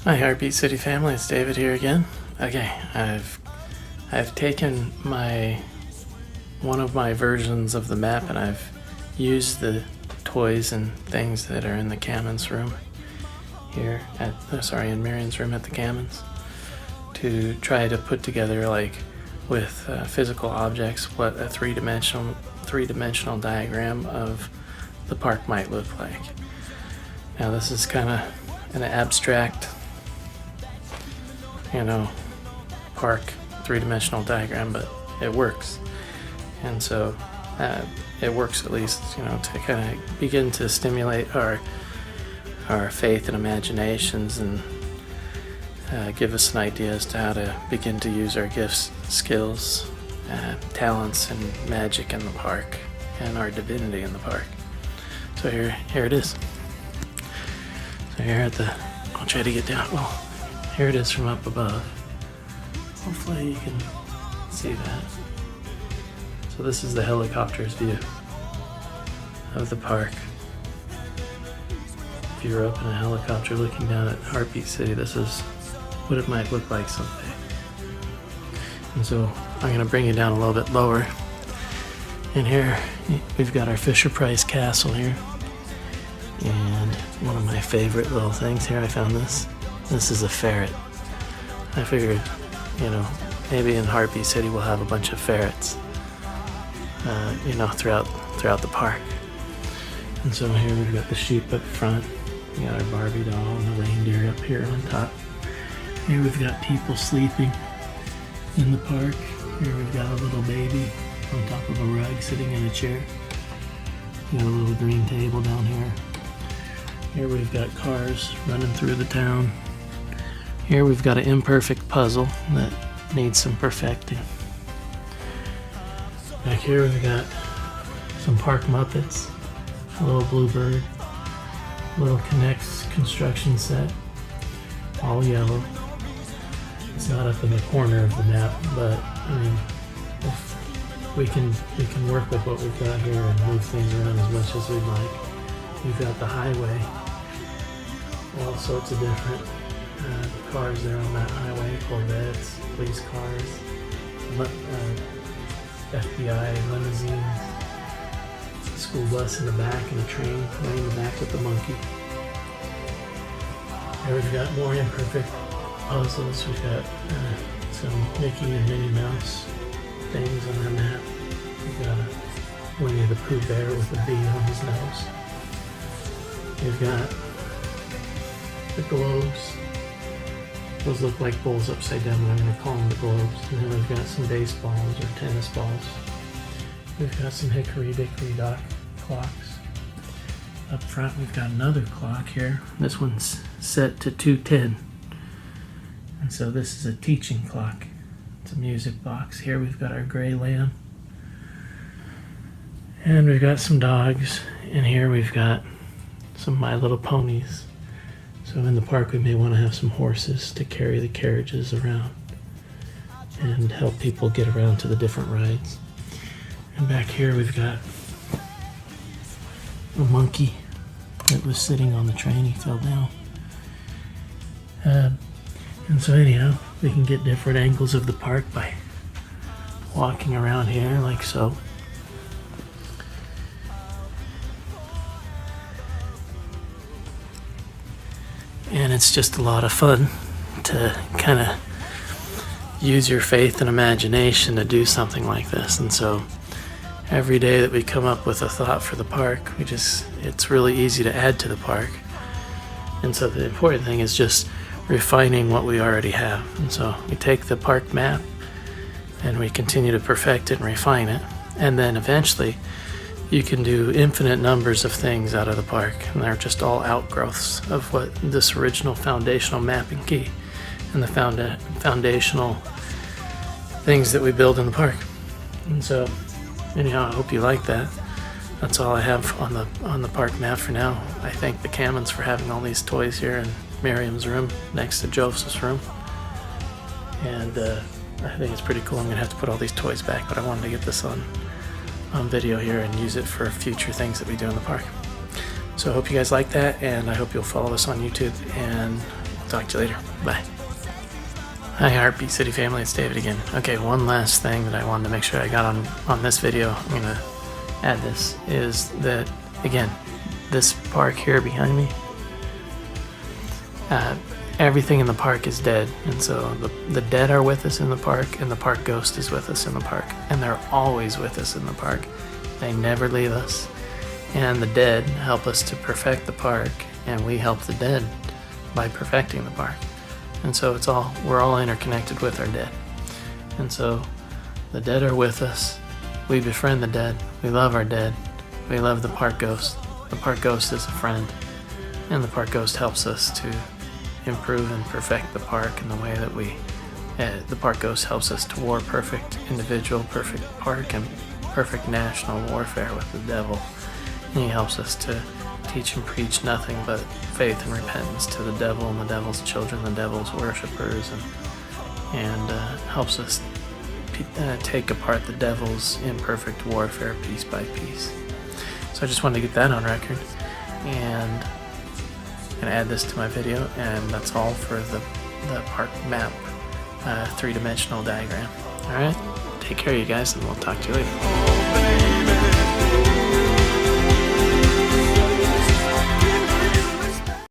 Hi Heartbeat City family, it's David here again. Okay, I've taken one of my versions of the map and I've used the toys and things that are in the Cammons room here in Marion's room at the Cammons to try to put together, like with physical objects, what a three-dimensional diagram of the park might look like. Now this is kind of an abstract, park three-dimensional diagram, but it works. And so it works at least, to kind of begin to stimulate our faith and imaginations and give us an idea as to how to begin to use our gifts, skills, talents, and magic in the park, and our divinity in the park. So here it is. So I'll try to get down. Well, here it is from up above. Hopefully you can see that. So this is the helicopter's view of the park. If you were up in a helicopter looking down at Heartbeat City, this is what it might look like someday. And so I'm going to bring you down a little bit lower. And here we've got our Fisher-Price Castle here. And one of my favorite little things here, I found this. This is a ferret. I figured, maybe in Heartbeat City we'll have a bunch of ferrets, throughout the park. And so here we've got the sheep up front. We got our Barbie doll and the reindeer up here on top. Here we've got people sleeping in the park. Here we've got a little baby on top of a rug sitting in a chair. We got a little green table down here. Here we've got cars running through the town. Here we've got an imperfect puzzle that needs some perfecting. Back here we've got some park Muppets, a little bluebird, a little Connects construction set, all yellow. It's not up in the corner of the map, but if we can work with what we've got here and move things around as much as we'd like. We've got the highway, all sorts of different cars there on that highway, Corvettes, police cars, FBI limousines, a school bus in the back, and a train right in the back with the monkey. Here we've got more imperfect puzzles. We've got some Mickey and Minnie Mouse things on our map. We've got a Winnie the Pooh bear with a bee on his nose. We've got the globes. Those look like bowls upside down, but I'm going to call them the globes. And then we've got some baseballs or tennis balls. We've got some hickory dickory dock clocks. Up front we've got another clock here. This one's set to 2:10. And so this is a teaching clock. It's a music box. Here we've got our gray lamb. And we've got some dogs. And here we've got some My Little Ponies. So in the park we may want to have some horses to carry the carriages around and help people get around to the different rides. And back here we've got a monkey that was sitting on the train. He fell down. And so anyhow, we can get different angles of the park by walking around here like so. And it's just a lot of fun to kind of use your faith and imagination to do something like this. And so every day that we come up with a thought for the park, it's really easy to add to the park. And so the important thing is just refining what we already have. And so we take the park map and we continue to perfect it and refine it. And then eventually you can do infinite numbers of things out of the park, and they're just all outgrowths of what this original foundational mapping key and the foundational things that we build in the park. And so anyhow, I hope you like that. That's all I have on the park map for now. I thank the Cammons for having all these toys here in Miriam's room next to Joseph's room. And I think it's pretty cool. I'm gonna have to put all these toys back, but I wanted to get this on video here and use it for future things that we do in the park. So I hope you guys like that, and I hope you'll follow us on YouTube, and Talk to you later. Bye. Hi, Heartbeat City family. It's David again. Okay, one last thing that I wanted to make sure I got on this video. I'm going to add this. Is that, again, this park here behind me, everything in the park is dead. And so the dead are with us in the park, and the park ghost is with us in the park. And they're always with us in the park. They never leave us. And the dead help us to perfect the park, and we help the dead by perfecting the park. And so we're all interconnected with our dead. And so the dead are with us. We befriend the dead. We love our dead. We love the park ghost. The park ghost is a friend. And the park ghost helps us to improve and perfect the park in the way that the park ghost helps us to war perfect individual, perfect park, and perfect national warfare with the devil. And he helps us to teach and preach nothing but faith and repentance to the devil and the devil's children, the devil's worshipers, and helps us take apart the devil's imperfect warfare piece by piece. So I just wanted to get that on record, and I'm going to add this to my video, and that's all for the park map, three-dimensional diagram. Alright, take care you guys, and we'll talk to you later.